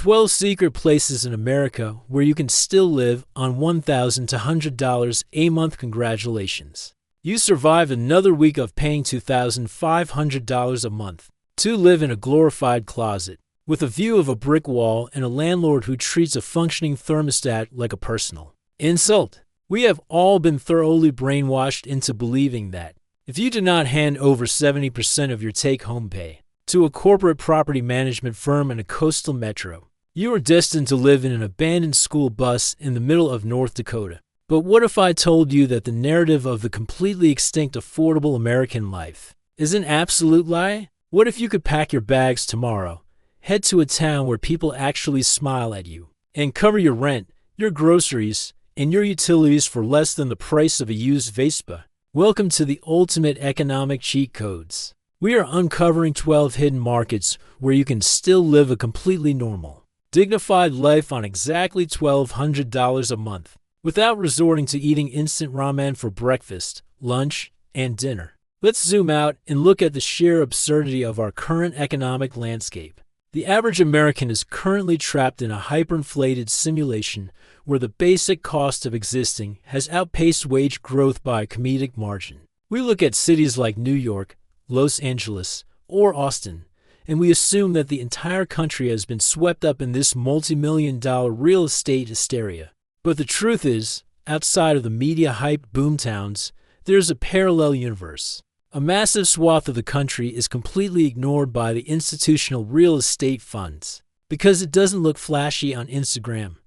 12 secret places in America where you can still live on $1,000 to $100 a month. Congratulations. You survived another week of paying $2,500 a month to live in a glorified closet with a view of a brick wall and a landlord who treats a functioning thermostat like a personal insult. We have all been thoroughly brainwashed into believing that if you do not hand over 70% of your take-home pay to a corporate property management firm in a coastal metro, you are destined to live in an abandoned school bus in the middle of North Dakota. But what if I told you that the narrative of the completely extinct affordable American life is an absolute lie? What if you could pack your bags tomorrow, head to a town where people actually smile at you, and cover your rent, your groceries, and your utilities for less than the price of a used Vespa? Welcome to the ultimate economic cheat codes. We are uncovering 12 hidden markets where you can still live a completely normal, dignified life on exactly $1,200 a month without resorting to eating instant ramen for breakfast, lunch, and dinner. Let's zoom out and look at the sheer absurdity of our current economic landscape. The average American is currently trapped in a hyperinflated simulation where the basic cost of existing has outpaced wage growth by a comedic margin. We look at cities like New York, Los Angeles, or Austin, and we assume that the entire country has been swept up in this multi-million-dollar real estate hysteria. But the truth is, outside of the media-hyped boomtowns, there's a parallel universe. A massive swath of the country is completely ignored by the institutional real estate funds. Because it doesn't look flashy on Instagram,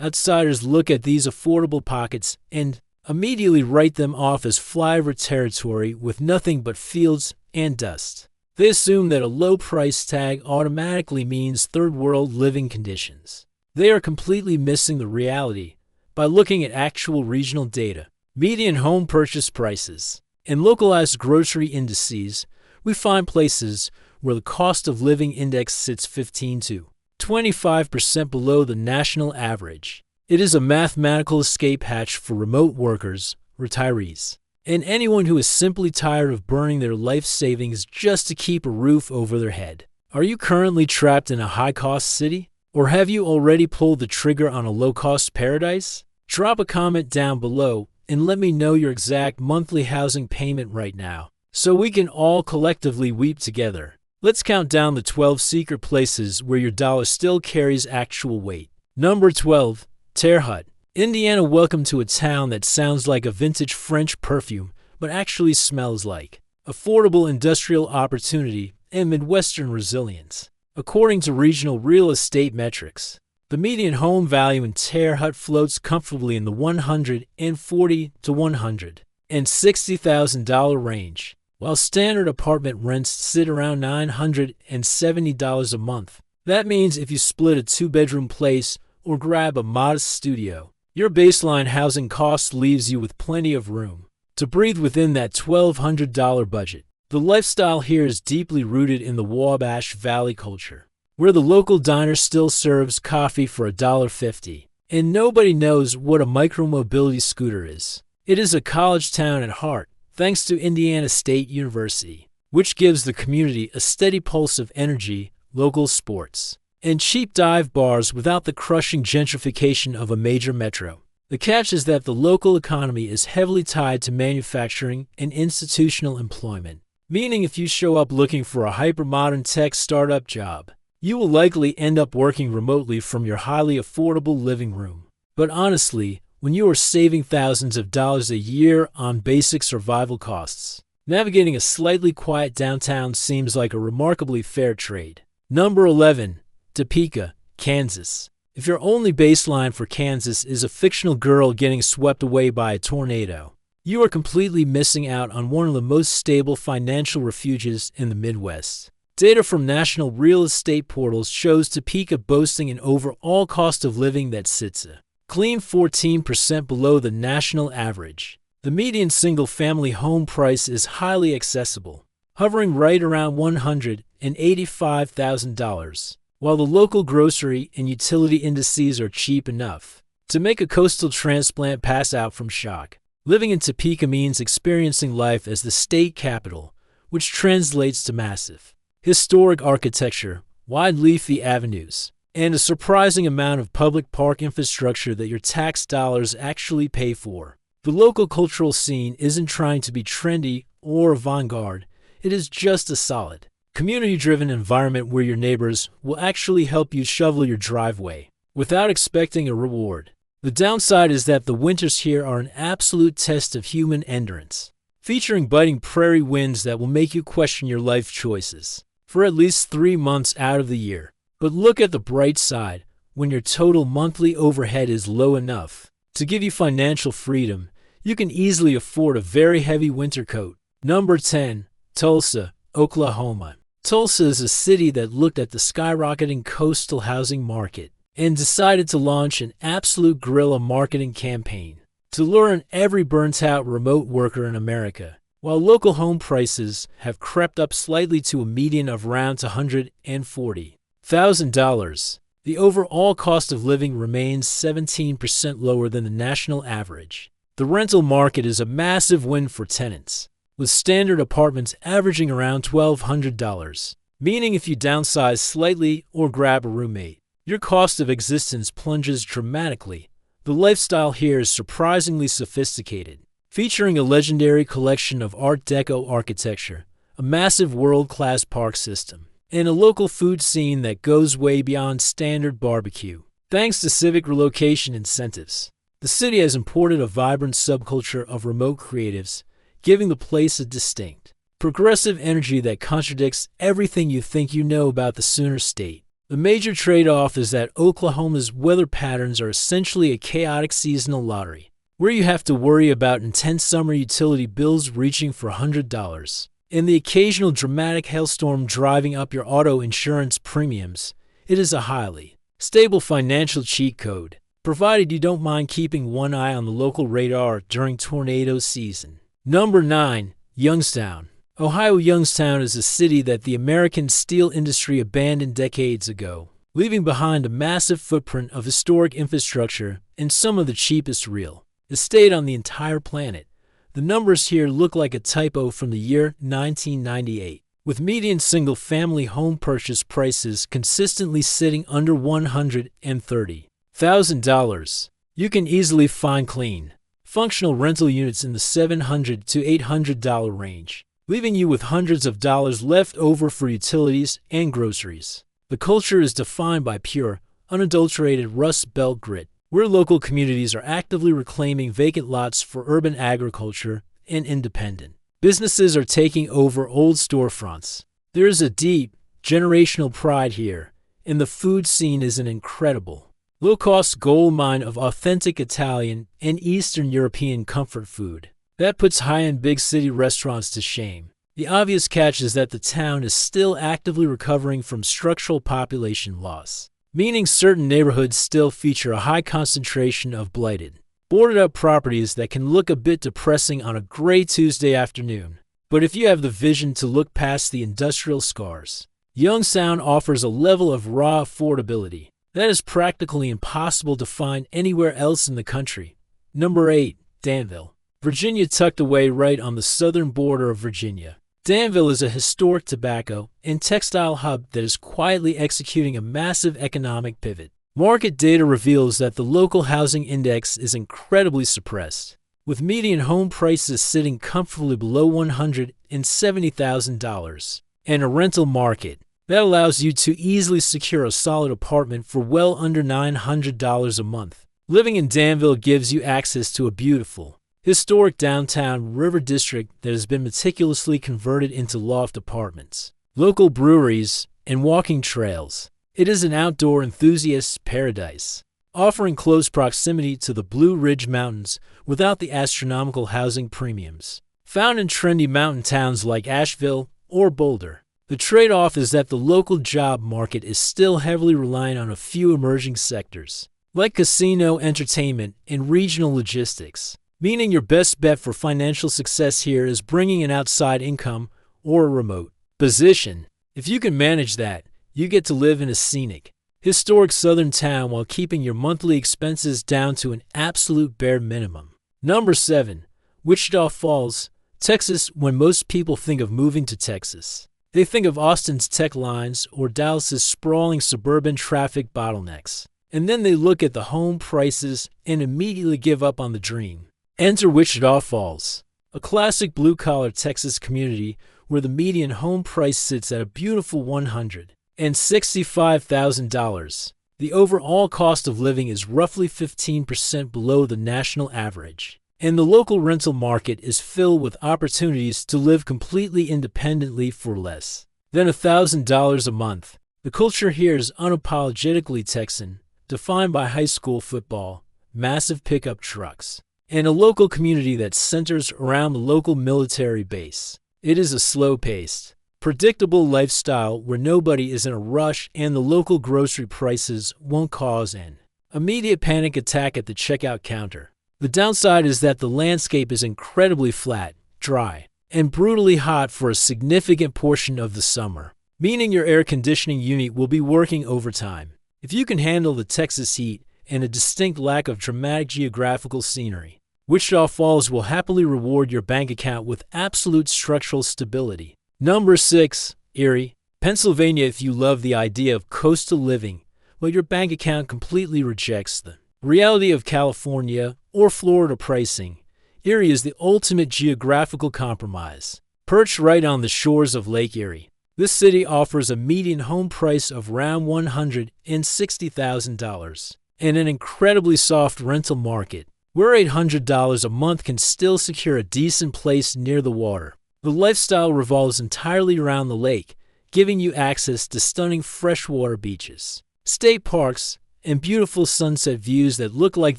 outsiders look at these affordable pockets and immediately write them off as flyover territory with nothing but fields and dust. They assume that a low price tag automatically means third world living conditions. They are completely missing the reality by looking at actual regional data, median home purchase prices, and localized grocery indices. We find places where the cost of living index sits 15 to 25% below the national average. It is a mathematical escape hatch for remote workers, retirees, and anyone who is simply tired of burning their life savings just to keep a roof over their head. Are you currently trapped in a high-cost city? Or have you already pulled the trigger on a low-cost paradise? Drop a comment down below and let me know your exact monthly housing payment right now, so we can all collectively weep together. Let's count down the 12 secret places where your dollar still carries actual weight. Number 12. Terre, Indiana. Welcome to a town that sounds like a vintage French perfume, but actually smells like affordable industrial opportunity and Midwestern resilience. According to regional real estate metrics, the median home value in Terre floats comfortably in the $140,000 to $160,000 range, while standard apartment rents sit around $970 a month. That means if you split a two-bedroom place or grab a modest studio, your baseline housing cost leaves you with plenty of room to breathe within that $1,200 budget. The lifestyle here is deeply rooted in the Wabash Valley culture, where the local diner still serves coffee for $1.50, and nobody knows what a micromobility scooter is. It is a college town at heart, thanks to Indiana State University, which gives the community a steady pulse of energy, local sports, and cheap dive bars without the crushing gentrification of a major metro. The catch is that the local economy is heavily tied to manufacturing and institutional employment, meaning if you show up looking for a hyper-modern tech startup job, you will likely end up working remotely from your highly affordable living room. But honestly, when you are saving thousands of dollars a year on basic survival costs, navigating a slightly quiet downtown seems like a remarkably fair trade. Number 11. Topeka, Kansas. If your only baseline for Kansas is a fictional girl getting swept away by a tornado, you are completely missing out on one of the most stable financial refuges in the Midwest. Data from national real estate portals shows Topeka boasting an overall cost of living that sits a clean 14% below the national average. The median single-family home price is highly accessible, hovering right around $185,000, while the local grocery and utility indices are cheap enough to make a coastal transplant pass out from shock. Living in Topeka means experiencing life as the state capital, which translates to massive, historic architecture, wide leafy avenues, and a surprising amount of public park infrastructure that your tax dollars actually pay for. The local cultural scene isn't trying to be trendy or avant-garde. It is just a solid, community-driven environment where your neighbors will actually help you shovel your driveway without expecting a reward. The downside is that the winters here are an absolute test of human endurance, featuring biting prairie winds that will make you question your life choices for at least 3 months out of the year. But look at the bright side. When your total monthly overhead is low enough to give you financial freedom, you can easily afford a very heavy winter coat. Number 10. Tulsa, Oklahoma. Tulsa is a city that looked at the skyrocketing coastal housing market and decided to launch an absolute guerrilla marketing campaign to lure in every burnt-out remote worker in America. While local home prices have crept up slightly to a median of around $140,000, the overall cost of living remains 17% lower than the national average. The rental market is a massive win for tenants, with standard apartments averaging around $1,200, meaning if you downsize slightly or grab a roommate, your cost of existence plunges dramatically. The lifestyle here is surprisingly sophisticated, featuring a legendary collection of Art Deco architecture, a massive world-class park system, and a local food scene that goes way beyond standard barbecue. Thanks to civic relocation incentives, the city has imported a vibrant subculture of remote creatives, giving the place a distinct, progressive energy that contradicts everything you think you know about the Sooner State. The major trade-off is that Oklahoma's weather patterns are essentially a chaotic seasonal lottery, where you have to worry about intense summer utility bills reaching for $100, and the occasional dramatic hailstorm driving up your auto insurance premiums. It is a highly stable financial cheat code, provided you don't mind keeping one eye on the local radar during tornado season. Number 9. Youngstown. Ohio. Youngstown is a city that the American steel industry abandoned decades ago, leaving behind a massive footprint of historic infrastructure and some of the cheapest real estate on the entire planet. The numbers here look like a typo from the year 1998, with median single-family home purchase prices consistently sitting under $130,000. You can easily find clean, functional rental units in the $700 to $800 range, leaving you with hundreds of dollars left over for utilities and groceries. The culture is defined by pure, unadulterated Rust Belt grit, where local communities are actively reclaiming vacant lots for urban agriculture, and independent businesses are taking over old storefronts. There is a deep, generational pride here, and the food scene is an incredible, low-cost gold mine of authentic Italian and Eastern European comfort food that puts high-end big city restaurants to shame. The obvious catch is that the town is still actively recovering from structural population loss, meaning certain neighborhoods still feature a high concentration of blighted, boarded-up properties that can look a bit depressing on a gray Tuesday afternoon. But if you have the vision to look past the industrial scars, Youngstown offers a level of raw affordability that is practically impossible to find anywhere else in the country. Number 8. Danville, Virginia. Tucked away right on the southern border of Virginia, Danville is a historic tobacco and textile hub that is quietly executing a massive economic pivot. Market data reveals that the local housing index is incredibly suppressed, with median home prices sitting comfortably below $170,000, and a rental market that allows you to easily secure a solid apartment for well under $900 a month. Living in Danville gives you access to a beautiful, historic downtown river district that has been meticulously converted into loft apartments, local breweries, and walking trails. It is an outdoor enthusiast's paradise, offering close proximity to the Blue Ridge Mountains without the astronomical housing premiums found in trendy mountain towns like Asheville or Boulder. The trade-off is that the local job market is still heavily reliant on a few emerging sectors, like casino, entertainment, and regional logistics, meaning your best bet for financial success here is bringing an outside income or a remote position. If you can manage that, you get to live in a scenic, historic southern town while keeping your monthly expenses down to an absolute bare minimum. Number 7. Wichita Falls, Texas. When most people think of moving to Texas, They think of Austin's tech lines or Dallas's sprawling suburban traffic bottlenecks. And then they look at the home prices and immediately give up on the dream. Enter Wichita Falls, a classic blue-collar Texas community where the median home price sits at a beautiful $165,000. The overall cost of living is roughly 15% below the national average. And the local rental market is filled with opportunities to live completely independently for less than $1,000 a month. The culture here is unapologetically Texan, defined by high school football, massive pickup trucks, and a local community that centers around the local military base. It is a slow-paced, predictable lifestyle where nobody is in a rush and the local grocery prices won't cause an immediate panic attack at the checkout counter. The downside is that the landscape is incredibly flat, dry, and brutally hot for a significant portion of the summer, meaning your air conditioning unit will be working overtime. If you can handle the Texas heat and a distinct lack of dramatic geographical scenery, Wichita Falls will happily reward your bank account with absolute structural stability. Number 6. Erie, Pennsylvania. If you love the idea of coastal living, but your bank account completely rejects the reality of California or Florida pricing, Erie is the ultimate geographical compromise. Perched right on the shores of Lake Erie, this city offers a median home price of around $160,000 and an incredibly soft rental market, where $800 a month can still secure a decent place near the water. The lifestyle revolves entirely around the lake, giving you access to stunning freshwater beaches, state parks, and beautiful sunset views that look like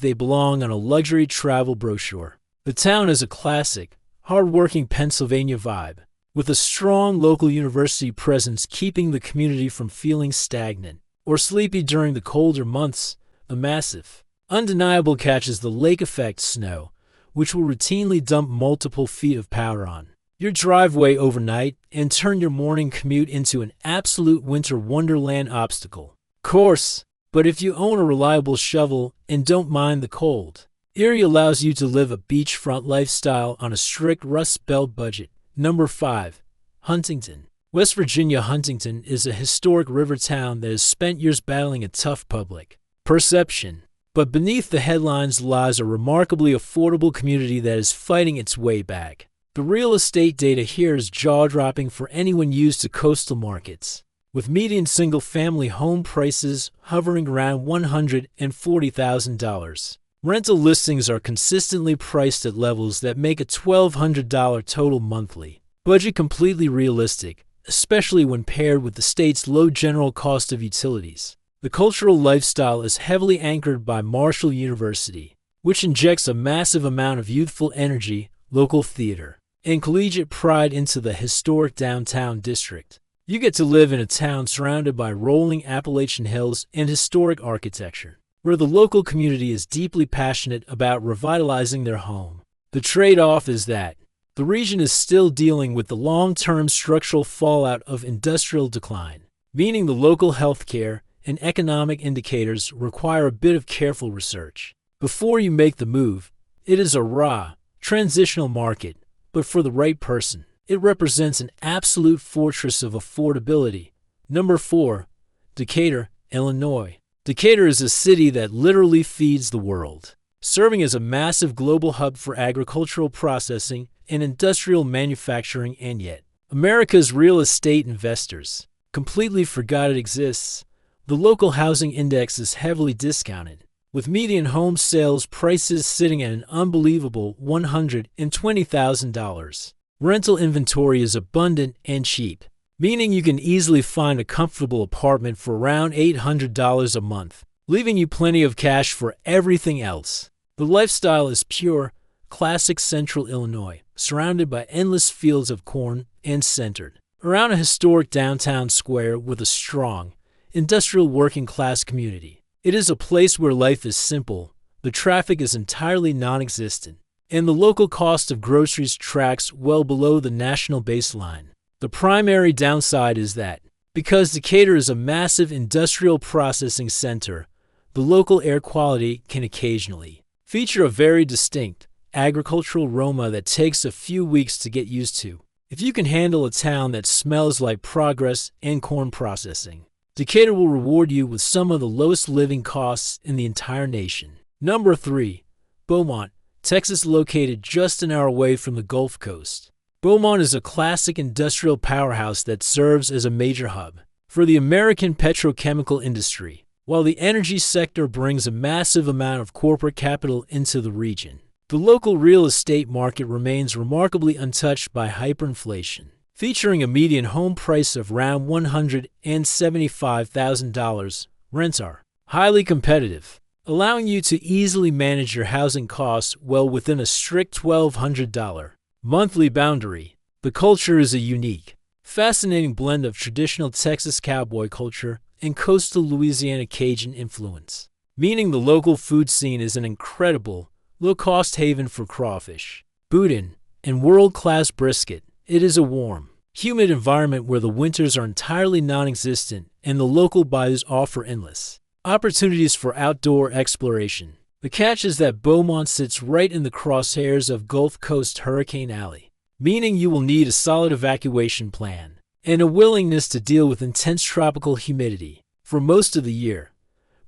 they belong on a luxury travel brochure. The town is a classic, hard-working Pennsylvania vibe, with a strong local university presence keeping the community from feeling stagnant or sleepy during the colder months. The massive, undeniable catch is the lake effect snow, which will routinely dump multiple feet of powder on your driveway overnight and turn your morning commute into an absolute winter wonderland obstacle course. But if you own a reliable shovel and don't mind the cold, Erie allows you to live a beachfront lifestyle on a strict Rust Belt budget. Number 5. Huntington, West Virginia. Huntington is a historic river town that has spent years battling a tough public perception. But beneath the headlines lies a remarkably affordable community that is fighting its way back. The real estate data here is jaw-dropping for anyone used to coastal markets, with median single-family home prices hovering around $140,000. Rental listings are consistently priced at levels that make a $1,200 total monthly budget completely realistic, especially when paired with the state's low general cost of utilities. The cultural lifestyle is heavily anchored by Marshall University, which injects a massive amount of youthful energy, local theater, and collegiate pride into the historic downtown district. You get to live in a town surrounded by rolling Appalachian hills and historic architecture, where the local community is deeply passionate about revitalizing their home. The trade-off is that the region is still dealing with the long-term structural fallout of industrial decline, meaning the local healthcare and economic indicators require a bit of careful research before you make the move. It is a raw, transitional market, but for the right person, it represents an absolute fortress of affordability. Number 4. Decatur, Illinois. Decatur is a city that literally feeds the world, serving as a massive global hub for agricultural processing and industrial manufacturing, and yet America's real estate investors completely forgot it exists. The local housing index is heavily discounted, with median home sales prices sitting at an unbelievable $120,000. Rental inventory is abundant and cheap, meaning you can easily find a comfortable apartment for around $800 a month, leaving you plenty of cash for everything else. The lifestyle is pure, classic central Illinois, surrounded by endless fields of corn and centered around a historic downtown square with a strong, industrial working-class community. It is a place where life is simple, the traffic is entirely non-existent, and the local cost of groceries tracks well below the national baseline. The primary downside is that, because Decatur is a massive industrial processing center, the local air quality can occasionally feature a very distinct agricultural aroma that takes a few weeks to get used to. If you can handle a town that smells like progress and corn processing, Decatur will reward you with some of the lowest living costs in the entire nation. Number 3. Beaumont, Texas, located just an hour away from the Gulf Coast. Beaumont is a classic industrial powerhouse that serves as a major hub for the American petrochemical industry, while the energy sector brings a massive amount of corporate capital into the region. The local real estate market remains remarkably untouched by hyperinflation, featuring a median home price of around $175,000. Rents are highly competitive, allowing you to easily manage your housing costs well within a strict $1,200 monthly boundary. The culture is a unique, fascinating blend of traditional Texas cowboy culture and coastal Louisiana Cajun influence, meaning the local food scene is an incredible, low-cost haven for crawfish, boudin, and world-class brisket. It is a warm, humid environment where the winters are entirely non-existent and the local bayous offer endless opportunities for outdoor exploration. The catch is that Beaumont sits right in the crosshairs of Gulf Coast Hurricane Alley, meaning you will need a solid evacuation plan and a willingness to deal with intense tropical humidity for most of the year.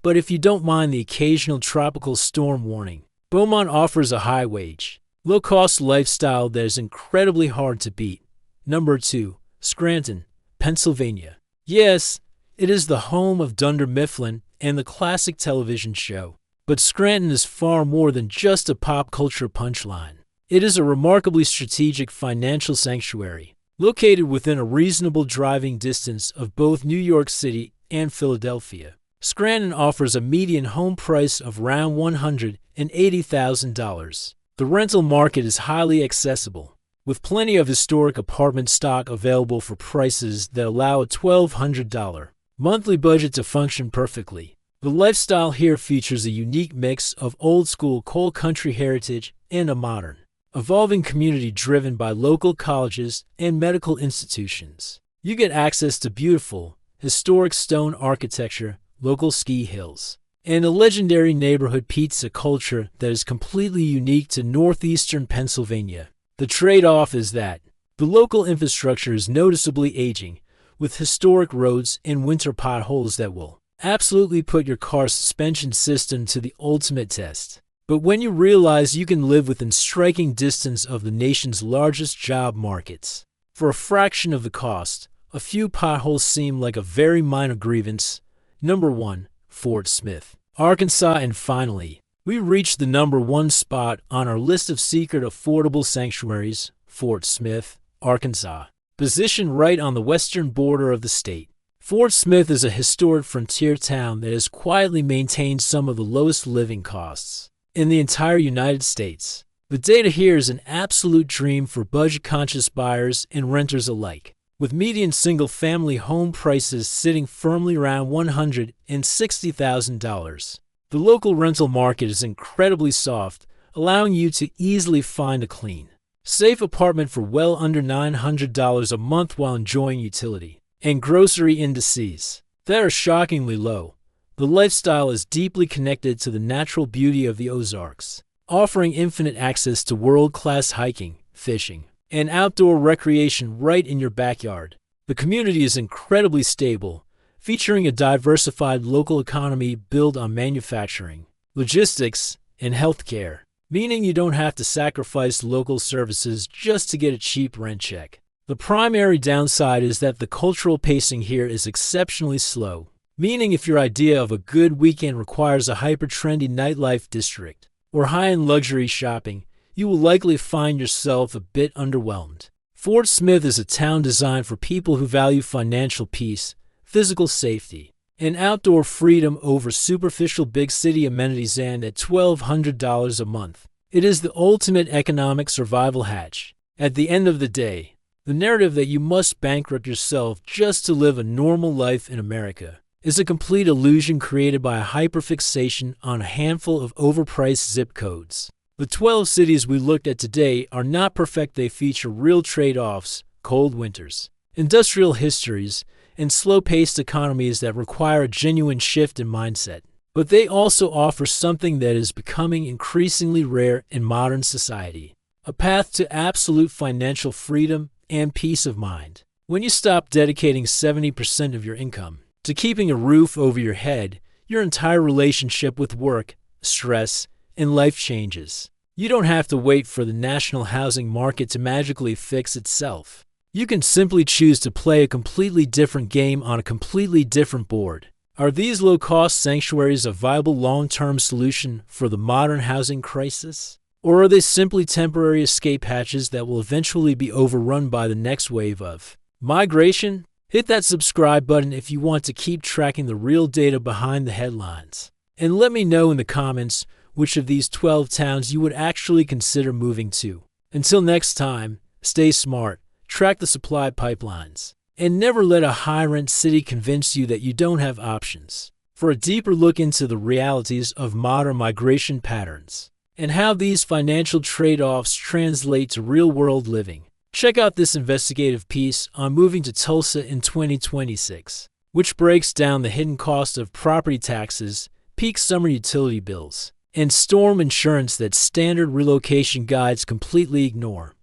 But if you don't mind the occasional tropical storm warning, Beaumont offers a high-wage, low-cost lifestyle that is incredibly hard to beat. Number 2. Scranton, Pennsylvania. Yes, it is the home of Dunder Mifflin and the classic television show. But Scranton is far more than just a pop culture punchline. It is a remarkably strategic financial sanctuary, located within a reasonable driving distance of both New York City and Philadelphia. Scranton offers a median home price of around $180,000. The rental market is highly accessible, with plenty of historic apartment stock available for prices that allow a $1,200 monthly budget to function perfectly. The lifestyle here features a unique mix of old-school coal country heritage and a modern, evolving community driven by local colleges and medical institutions. You get access to beautiful, historic stone architecture, local ski hills, and a legendary neighborhood pizza culture that is completely unique to northeastern Pennsylvania. The trade-off is that the local infrastructure is noticeably aging, with historic roads and winter potholes that will absolutely put your car's suspension system to the ultimate test. But when you realize you can live within striking distance of the nation's largest job markets for a fraction of the cost, a few potholes seem like a very minor grievance. Number 1. Fort Smith, Arkansas. And finally, we reached the number 1 spot on our list of secret affordable sanctuaries, Fort Smith, Arkansas, positioned right on the western border of the state. Fort Smith is a historic frontier town that has quietly maintained some of the lowest living costs in the entire United States. The data here is an absolute dream for budget-conscious buyers and renters alike, with median single-family home prices sitting firmly around $160,000. The local rental market is incredibly soft, allowing you to easily find a clean, safe apartment for well under $900 a month while enjoying utility and grocery indices that are shockingly low. The lifestyle is deeply connected to the natural beauty of the Ozarks, offering infinite access to world-class hiking, fishing, and outdoor recreation right in your backyard. The community is incredibly stable, featuring a diversified local economy built on manufacturing, logistics, and healthcare, meaning you don't have to sacrifice local services just to get a cheap rent check. The primary downside is that the cultural pacing here is exceptionally slow, meaning if your idea of a good weekend requires a hyper-trendy nightlife district or high-end luxury shopping, you will likely find yourself a bit underwhelmed. Fort Smith is a town designed for people who value financial peace, physical safety, and outdoor freedom over superficial big city amenities, and at $1,200 a month, it is the ultimate economic survival hatch. At the end of the day, the narrative that you must bankrupt yourself just to live a normal life in America is a complete illusion created by a hyperfixation on a handful of overpriced zip codes. The 12 cities we looked at today are not perfect. They feature real trade-offs, cold winters, industrial histories, and slow-paced economies that require a genuine shift in mindset. But they also offer something that is becoming increasingly rare in modern society: a path to absolute financial freedom and peace of mind. When you stop dedicating 70% of your income to keeping a roof over your head, your entire relationship with work, stress, and life changes. You don't have to wait for the national housing market to magically fix itself. You can simply choose to play a completely different game on a completely different board. Are these low-cost sanctuaries a viable long-term solution for the modern housing crisis? Or are they simply temporary escape hatches that will eventually be overrun by the next wave of migration? Hit that subscribe button if you want to keep tracking the real data behind the headlines. And let me know in the comments which of these 12 towns you would actually consider moving to. Until next time, stay smart, track the supply pipelines, and never let a high-rent city convince you that you don't have options. For a deeper look into the realities of modern migration patterns and how these financial trade-offs translate to real-world living, check out this investigative piece on moving to Tulsa in 2026, which breaks down the hidden cost of property taxes, peak summer utility bills, and storm insurance that standard relocation guides completely ignore.